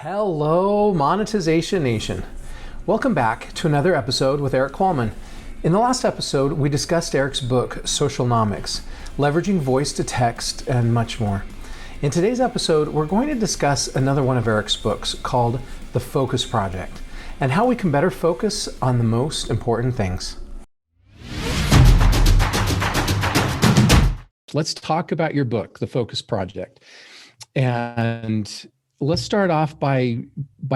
Hello, Monetization Nation. Welcome back to another episode with Erik Qualman. In the last episode, we discussed Erik's book, Socialnomics, leveraging voice to text, and much more. In today's episode, we're going to discuss another one of Erik's books called The Focus Project, and how we can better focus on the most important things. Let's talk about your book, The Focus Project. And let's start off by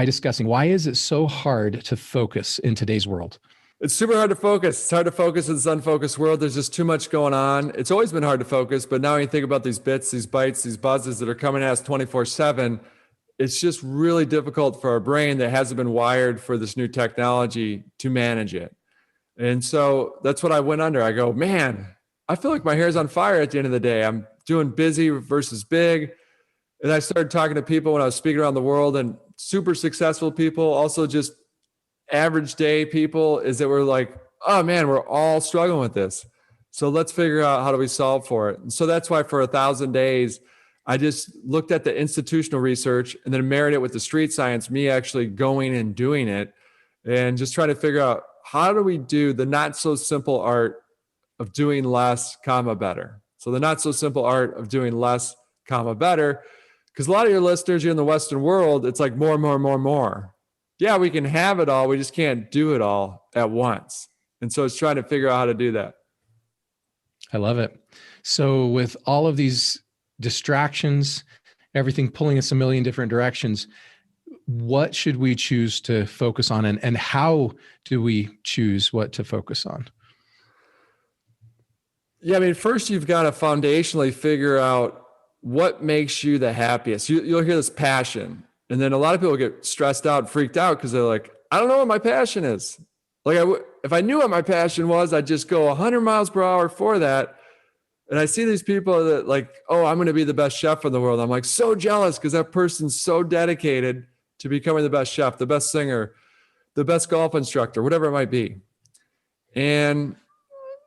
discussing, why is it so hard to focus in today's world? It's super hard to focus. It's hard to focus in this unfocused world. There's just too much going on. It's always been hard to focus, but now when you think about these bits, these bytes, these buzzes that are coming at us 24/7, it's just really difficult for our brain that hasn't been wired for this new technology to manage it. And so that's what I went under. I go, man, I feel like my hair's on fire at the end of the day. I'm doing busy versus big. And I started talking to people when I was speaking around the world, and super successful people, also just average day people, is that we're like, oh man, we're all struggling with this. So let's figure out, how do we solve for it? And so that's why for 1,000 days, I just looked at the institutional research and then married it with the street science, me actually going and doing it, and just trying to figure out, how do we do the not so simple art of doing less, better. So the not so simple art of doing less, better. Because a lot of your listeners, you're in the Western world, it's like more. Yeah, we can have it all. We just can't do it all at once. And so it's trying to figure out how to do that. I love it. So with all of these distractions, everything pulling us a million different directions, what should we choose to focus on, and how do we choose what to focus on? Yeah, I mean, first you've got to foundationally figure out what makes you the happiest. You'll hear this passion. And then a lot of people get stressed out and freaked out because they're like, I don't know what my passion is. Like, if I knew what my passion was, I'd just go 100 miles per hour for that. And I see these people that like, oh, I'm going to be the best chef in the world. I'm like so jealous because that person's so dedicated to becoming the best chef, the best singer, the best golf instructor, whatever it might be. And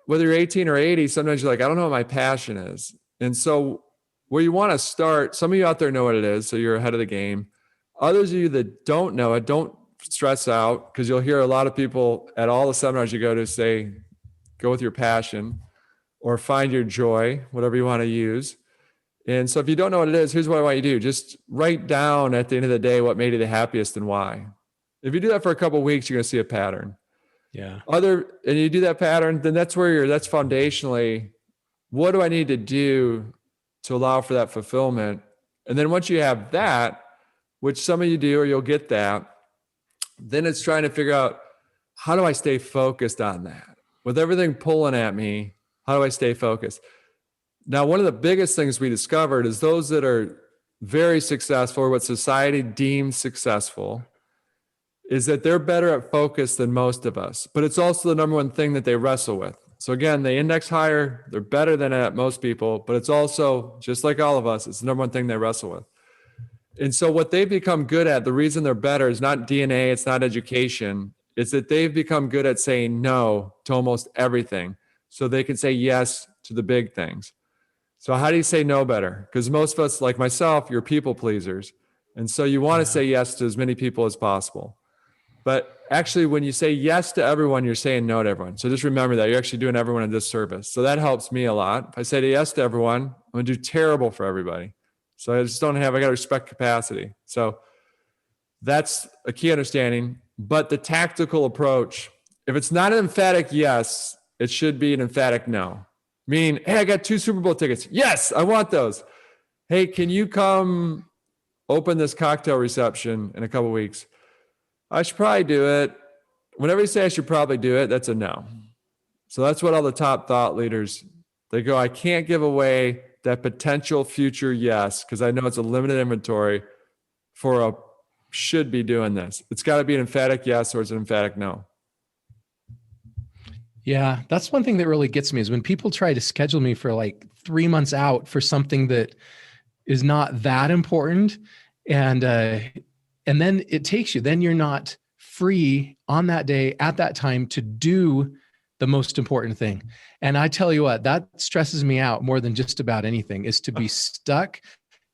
whether you're 18 or 80, sometimes you're like, I don't know what my passion is. And so where you want to start, some of you out there know what it is, so you're ahead of the game. Others of you that don't know it, don't stress out, because you'll hear a lot of people at all the seminars you go to say, go with your passion or find your joy, whatever you want to use. And so if you don't know what it is, here's what I want you to do. Just write down at the end of the day what made you the happiest and why. If you do that for a couple of weeks, you're going to see a pattern. Yeah. And you do that pattern, then that's that's foundationally, what do I need to do to allow for that fulfillment? And then once you have that, which some of you do, or you'll get that, then it's trying to figure out, how do I stay focused on that? With everything pulling at me, how do I stay focused? Now, one of the biggest things we discovered is those that are very successful, or what society deems successful, is that they're better at focus than most of us. But it's also the number one thing that they wrestle with. So again, they index higher, they're better than at most people, but it's also, just like all of us, it's the number one thing they wrestle with. And so what they've become good at, the reason they're better is not DNA, it's not education, it's that they've become good at saying no to almost everything, so they can say yes to the big things. So how do you say no better? Because most of us, like myself, you're people pleasers. And so you want to say yes to as many people as possible. But actually, when you say yes to everyone, you're saying no to everyone. So just remember that. You're actually doing everyone a disservice. So that helps me a lot. If I say yes to everyone, I'm going to do terrible for everybody. So I just I got to respect capacity. So that's a key understanding. But the tactical approach, if it's not an emphatic yes, it should be an emphatic no. Meaning, hey, I got 2 Super Bowl tickets. Yes, I want those. Hey, can you come open this cocktail reception in a couple of weeks? I should probably do it. Whenever you say I should probably do it, that's a no. So that's what all the top thought leaders, they go, I can't give away that potential future yes, because I know it's a limited inventory for a should be doing this. It's got to be an emphatic yes, or it's an emphatic no. Yeah, that's one thing that really gets me, is when people try to schedule me for like 3 months out for something that is not that important. And then it takes you, then you're not free on that day at that time to do the most important thing. And I tell you what, that stresses me out more than just about anything, is to be stuck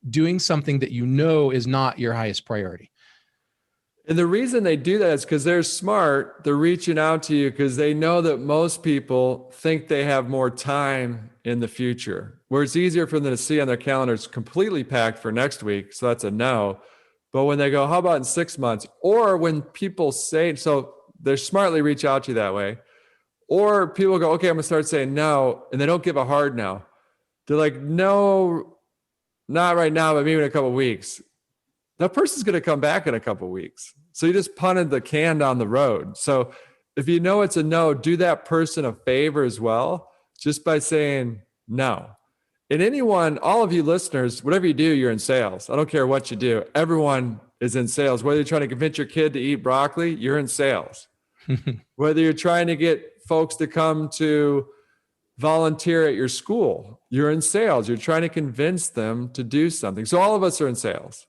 doing something that you know is not your highest priority. And the reason they do that is because they're smart. They're reaching out to you because they know that most people think they have more time in the future, where it's easier for them to see on their calendars completely packed for next week. So that's a no. But when they go, how about in 6 months? Or when people say, so they smartly reach out to you that way. Or people go, okay, I'm going to start saying no. And they don't give a hard no. They're like, no, not right now, but maybe in a couple of weeks. That person's going to come back in a couple of weeks. So you just punted the can down the road. So if you know it's a no, do that person a favor as well, just by saying no. And anyone, all of you listeners, whatever you do, you're in sales. I don't care what you do. Everyone is in sales. Whether you're trying to convince your kid to eat broccoli, you're in sales. Whether you're trying to get folks to come to volunteer at your school, you're in sales. You're trying to convince them to do something. So all of us are in sales.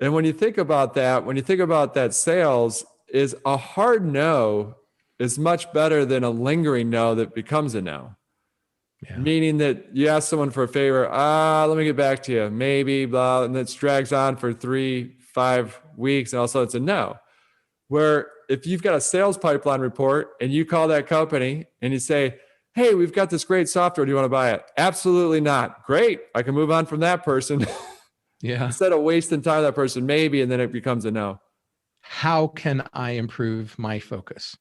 And when you think about that sales is a hard no is much better than a lingering no that becomes a no. Yeah. Meaning that you ask someone for a favor, let me get back to you, maybe, blah, and it drags on for 3-5 weeks, and also it's a no. Where if you've got a sales pipeline report and you call that company and you say, hey, we've got this great software, do you want to buy it? Absolutely not. Great, I can move on from that person. Yeah. Instead of wasting time with that person, maybe, and then it becomes a no. How can I improve my focus?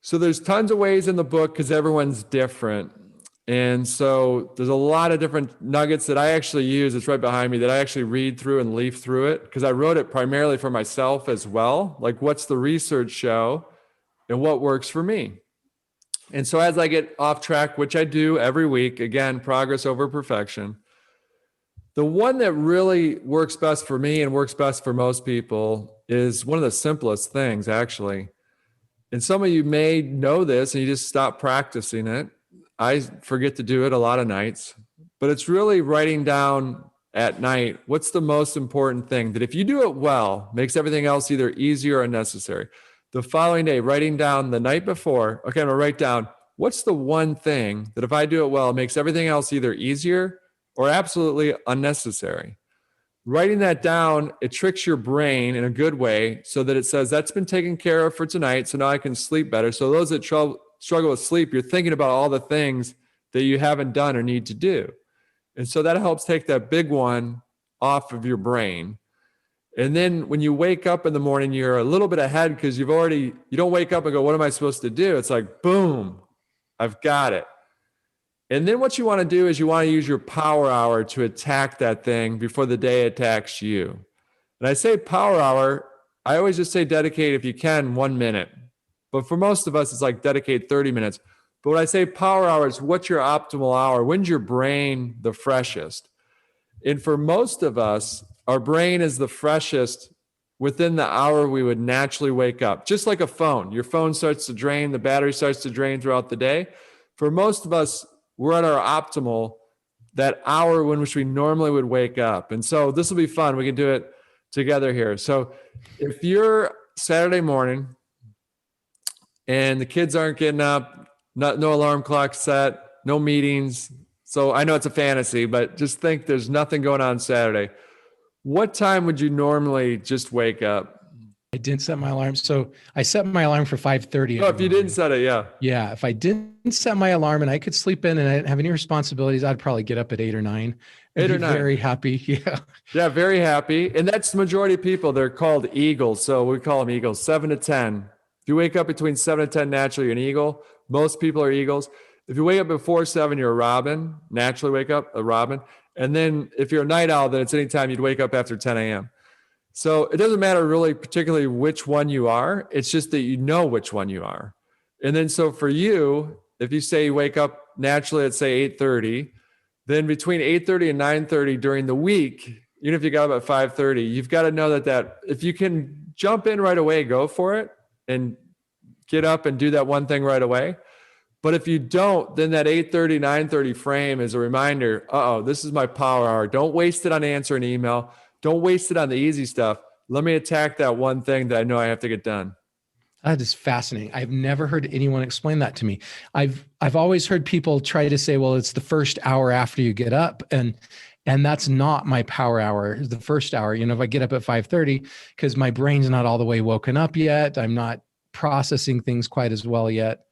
So there's tons of ways in the book because everyone's different. And so there's a lot of different nuggets that I actually use. It's right behind me that I actually read through and leaf through it because I wrote it primarily for myself as well. Like, what's the research show and what works for me? And so as I get off track, which I do every week, again, progress over perfection. The one that really works best for me and works best for most people is one of the simplest things, actually. And some of you may know this and you just stop practicing it. I forget to do it a lot of nights, but it's really writing down at night, what's the most important thing that if you do it well, makes everything else either easier or unnecessary. The following day, writing down the night before, okay, I'm gonna write down, what's the one thing that if I do it well, makes everything else either easier or absolutely unnecessary. Writing that down, it tricks your brain in a good way so that it says that's been taken care of for tonight, so now I can sleep better. So those that struggle with sleep, you're thinking about all the things that you haven't done or need to do. And so that helps take that big one off of your brain. And then when you wake up in the morning, you're a little bit ahead because you don't wake up and go, what am I supposed to do? It's like, boom, I've got it. And then what you want to do is you want to use your power hour to attack that thing before the day attacks you. And I say power hour, I always just say dedicate, if you can, 1 minute. But for most of us, it's like dedicate 30 minutes. But when I say power hour, it's what's your optimal hour? When's your brain the freshest? And for most of us, our brain is the freshest within the hour we would naturally wake up. Just like a phone. Your phone starts to drain, the battery starts to drain throughout the day. For most of us, we're at our optimal, that hour in which we normally would wake up. And so this will be fun. We can do it together here. So if you're Saturday morning and the kids aren't getting up, no alarm clock set, no meetings. So I know it's a fantasy, but just think there's nothing going on Saturday. What time would you normally just wake up? I didn't set my alarm. So I set my alarm for 5:30. Oh, if you didn't set it, yeah. Yeah. If I didn't set my alarm and I could sleep in and I didn't have any responsibilities, I'd probably get up at 8 or 9. 8 or 9. Very happy. Yeah. Yeah, very happy. And that's the majority of people. They're called eagles. So we call them eagles, 7 to 10. If you wake up between 7 and 10, naturally, you're an eagle. Most people are eagles. If you wake up before 7, you're a robin. Naturally wake up, a robin. And then if you're a night owl, then it's any time you'd wake up after 10 a.m. So it doesn't matter really particularly which one you are. It's just that you know which one you are. And then so for you, if you say you wake up naturally at say 8:30, then between 8:30 and 9:30 during the week, even if you got up at 5:30, you've got to know that if you can jump in right away, go for it and get up and do that one thing right away. But if you don't, then that 8:30, 9:30 frame is a reminder, this is my power hour. Don't waste it on answering an email. Don't waste it on the easy stuff. Let me attack that one thing that I know I have to get done. That is fascinating. I've never heard anyone explain that to me. I've always heard people try to say, well, it's the first hour after you get up. And And that's not my power hour, the first hour. If I get up at 5:30, because my brain's not all the way woken up yet, I'm not processing things quite as well yet.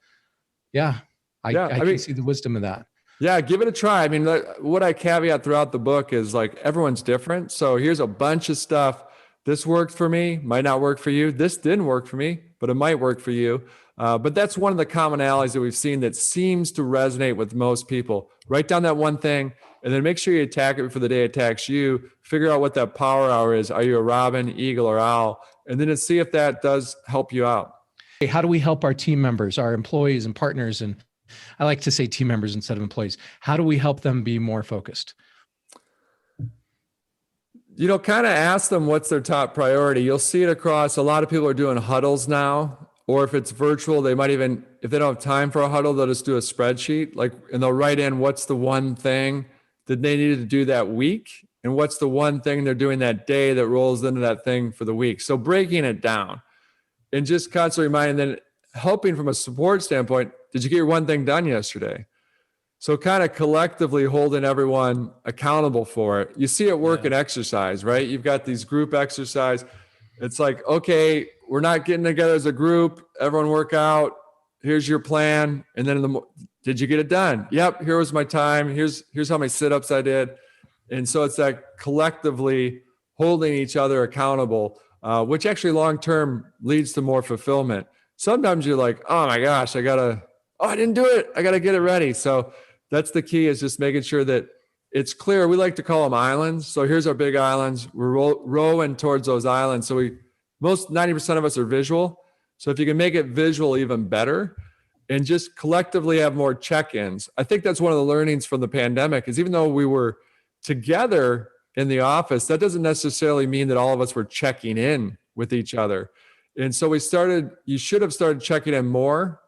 Yeah, I can see the wisdom of that. Yeah, give it a try. I mean, what I caveat throughout the book is like everyone's different. So here's a bunch of stuff. This worked for me, might not work for you. This didn't work for me, but it might work for you. But that's one of the commonalities that we've seen that seems to resonate with most people. Write down that one thing and then make sure you attack it before the day attacks you. Figure out what that power hour is. Are you a robin, eagle, or owl? And then see if that does help you out. How do we help our team members, our employees and partners? And I like to say team members instead of employees. How do we help them be more focused? Kind of ask them what's their top priority. You'll see it across. A lot of people are doing huddles now, or if it's virtual, they might even, if they don't have time for a huddle, they'll just do a spreadsheet, and they'll write in what's the one thing that they needed to do that week, and what's the one thing they're doing that day that rolls into that thing for the week. So breaking it down and just constantly reminding, then helping from a support standpoint, did you get your one thing done yesterday? So kind of collectively holding everyone accountable for it. You see it work in exercise, right? You've got these group exercise. It's like, okay, we're not getting together as a group. Everyone work out. Here's your plan. And then did you get it done? Yep. Here was my time. Here's how many sit-ups I did. And so it's that collectively holding each other accountable, which actually long-term leads to more fulfillment. Sometimes you're like, oh my gosh, I didn't do it. I got to get it ready. So that's the key, is just making sure that it's clear. We like to call them islands. So here's our big islands. We're rowing towards those islands. So 90% of us are visual. So if you can make it visual, even better, and just collectively have more check-ins. I think that's one of the learnings from the pandemic, is even though we were together in the office, that doesn't necessarily mean that all of us were checking in with each other. And so you should have started checking in more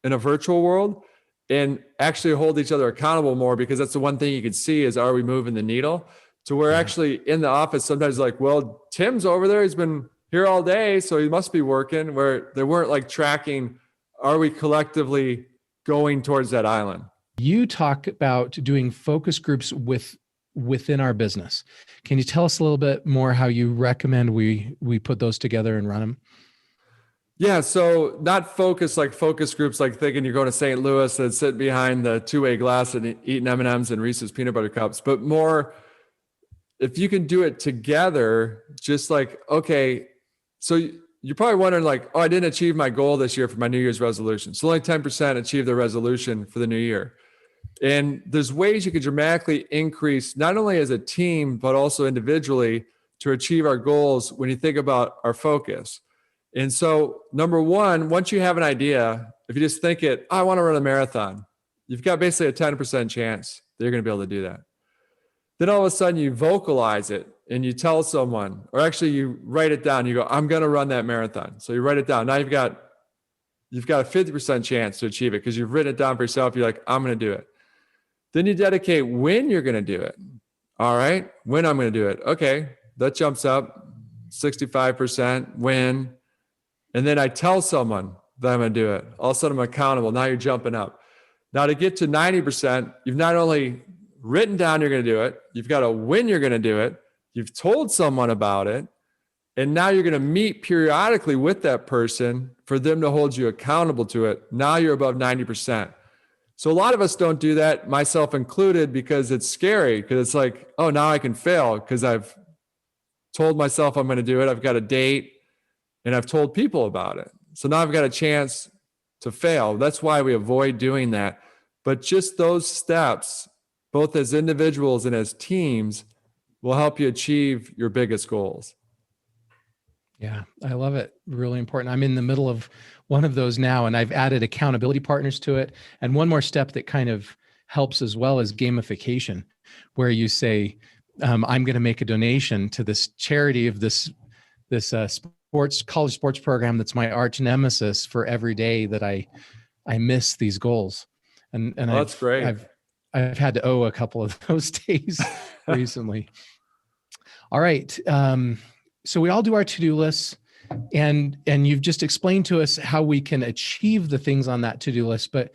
in a virtual world and actually hold each other accountable more, because that's the one thing you can see is, are we moving the needle? To where actually in the office, sometimes like, well, Tim's over there. He's been here all day, so he must be working, where they weren't like tracking, are we collectively going towards that island? You talk about doing focus groups within our business. Can you tell us a little bit more how you recommend we put those together and run them? Yeah, so not focus groups, like thinking you're going to St. Louis and sit behind the two-way glass and eating M&Ms and Reese's peanut butter cups, but more, if you can do it together, just like, okay, so you're probably wondering like, oh, I didn't achieve my goal this year for my New Year's resolution. So only 10% achieve the resolution for the new year. And there's ways you could dramatically increase, not only as a team, but also individually, to achieve our goals when you think about our focus. And so number one, once you have an idea, if you just think it, I want to run a marathon, you've got basically a 10% chance that you're going to be able to do that. Then all of a sudden you vocalize it and you tell someone, or actually you write it down. You go, I'm going to run that marathon. So you write it down. Now you've got a 50% chance to achieve it, because you've written it down for yourself. You're like, I'm going to do it. Then you dedicate when you're going to do it. All right, when I'm going to do it. Okay, that jumps up 65% when. And then I tell someone that I'm going to do it. All of a sudden I'm accountable. Now you're jumping up. Now to get to 90%, you've not only written down you're going to do it, you've got a when you're going to do it, you've told someone about it, and now you're going to meet periodically with that person for them to hold you accountable to it. Now you're above 90%. So a lot of us don't do that, myself included, because it's scary, because it's like, oh, now I can fail because I've told myself I'm going to do it. I've got a date and I've told people about it. So now I've got a chance to fail. That's why we avoid doing that. But just those steps, both as individuals and as teams, will help you achieve your biggest goals. Yeah, I love it. Really important. I'm in the middle of one of those now, and I've added accountability partners to it. And one more step that kind of helps as well is gamification, where you say, I'm going to make a donation to this charity of this college sports program that's my arch nemesis for every day that I miss these goals. And that's great. I've had to owe a couple of those days recently. All right. So we all do our to-do lists, and you've just explained to us how we can achieve the things on that to-do list, but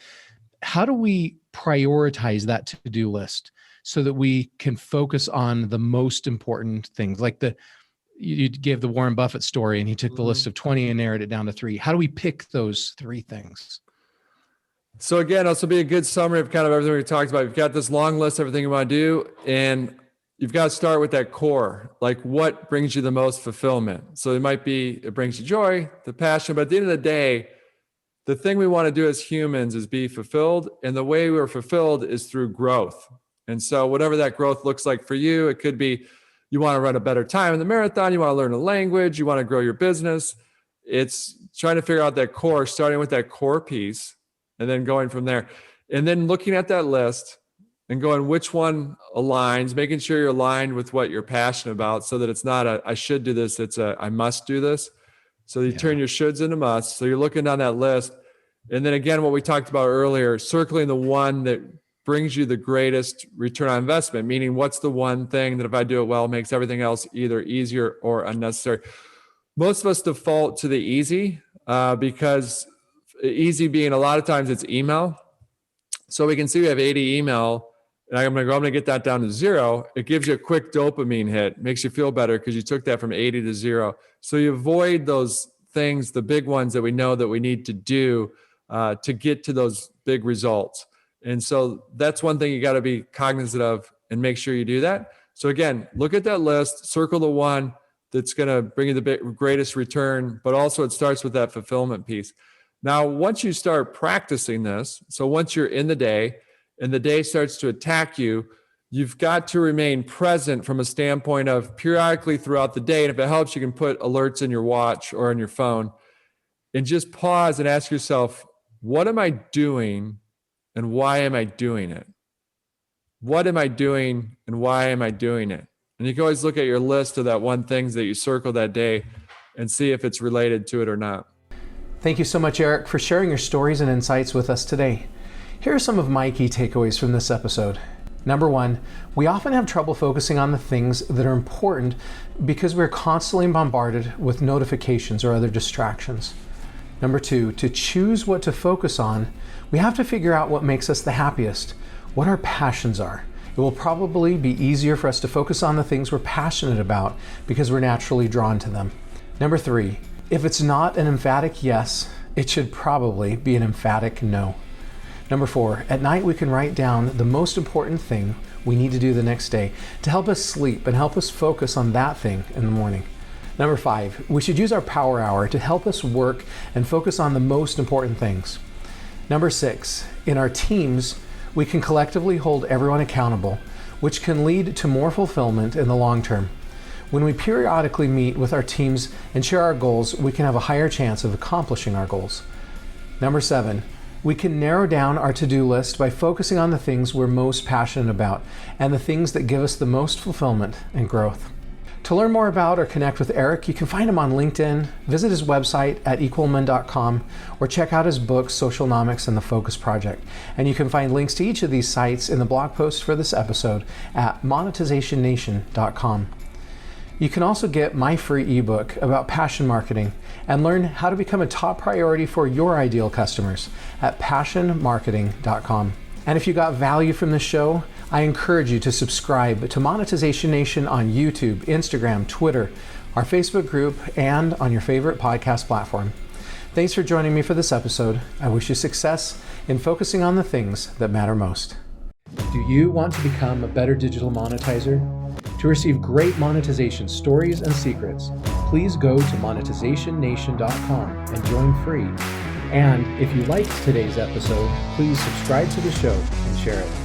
how do we prioritize that to-do list so that we can focus on the most important things? Like you gave the Warren Buffett story and he took the list of 20 and narrowed it down to 3. How do we pick those 3 things? So again, also be a good summary of kind of everything we talked about. You've got this long list of everything you want to do, and you've got to start with that core. Like, what brings you the most fulfillment? So it brings you joy, the passion, but at the end of the day, the thing we want to do as humans is be fulfilled. And the way we're fulfilled is through growth. And so whatever that growth looks like for you, it could be you want to run a better time in the marathon, you want to learn a language, you want to grow your business. It's trying to figure out that core, starting with that core piece, and then going from there. And then looking at that list and going which one aligns, making sure you're aligned with what you're passionate about, so that it's not I should do this, it's I must do this. So you turn your shoulds into musts. So you're looking down that list. And then again, what we talked about earlier, circling the one that brings you the greatest return on investment, meaning what's the one thing that if I do it well, makes everything else either easier or unnecessary. Most of us default to the easy because easy being a lot of times it's email. So we can see we have 80 email, and I'm going to get that down to 0. It gives you a quick dopamine hit, makes you feel better because you took that from 80 to 0. So you avoid those things, the big ones that we know that we need to do to get to those big results. And so that's one thing you got to be cognizant of and make sure you do that. So again, look at that list, circle the one that's going to bring you the greatest return, but also it starts with that fulfillment piece. Now, once you start practicing this, so once you're in the day and the day starts to attack you, you've got to remain present from a standpoint of periodically throughout the day. And if it helps, you can put alerts in your watch or on your phone and just pause and ask yourself, what am I doing and why am I doing it? What am I doing and why am I doing it? And you can always look at your list of that one things that you circle that day and see if it's related to it or not. Thank you so much, Erik, for sharing your stories and insights with us today. Here are some of my key takeaways from this episode. Number 1, we often have trouble focusing on the things that are important because we're constantly bombarded with notifications or other distractions. Number 2, to choose what to focus on, we have to figure out what makes us the happiest, what our passions are. It will probably be easier for us to focus on the things we're passionate about because we're naturally drawn to them. Number 3, if it's not an emphatic yes, it should probably be an emphatic no. Number 4, at night we can write down the most important thing we need to do the next day to help us sleep and help us focus on that thing in the morning. Number 5, we should use our power hour to help us work and focus on the most important things. Number 6, in our teams, we can collectively hold everyone accountable, which can lead to more fulfillment in the long term. When we periodically meet with our teams and share our goals, we can have a higher chance of accomplishing our goals. Number 7, we can narrow down our to-do list by focusing on the things we're most passionate about and the things that give us the most fulfillment and growth. To learn more about or connect with Erik, you can find him on LinkedIn, visit his website at ErikQualman.com, or check out his books, Socialnomics and TheFocusProject. And you can find links to each of these sites in the blog post for this episode at monetizationnation.com. You can also get my free ebook about passion marketing and learn how to become a top priority for your ideal customers at passionmarketing.com. And if you got value from this show, I encourage you to subscribe to Monetization Nation on YouTube, Instagram, Twitter, our Facebook group, and on your favorite podcast platform. Thanks for joining me for this episode. I wish you success in focusing on the things that matter most. Do you want to become a better digital monetizer? To receive great monetization stories and secrets, please go to monetizationnation.com and join free. And if you liked today's episode, please subscribe to the show and share it.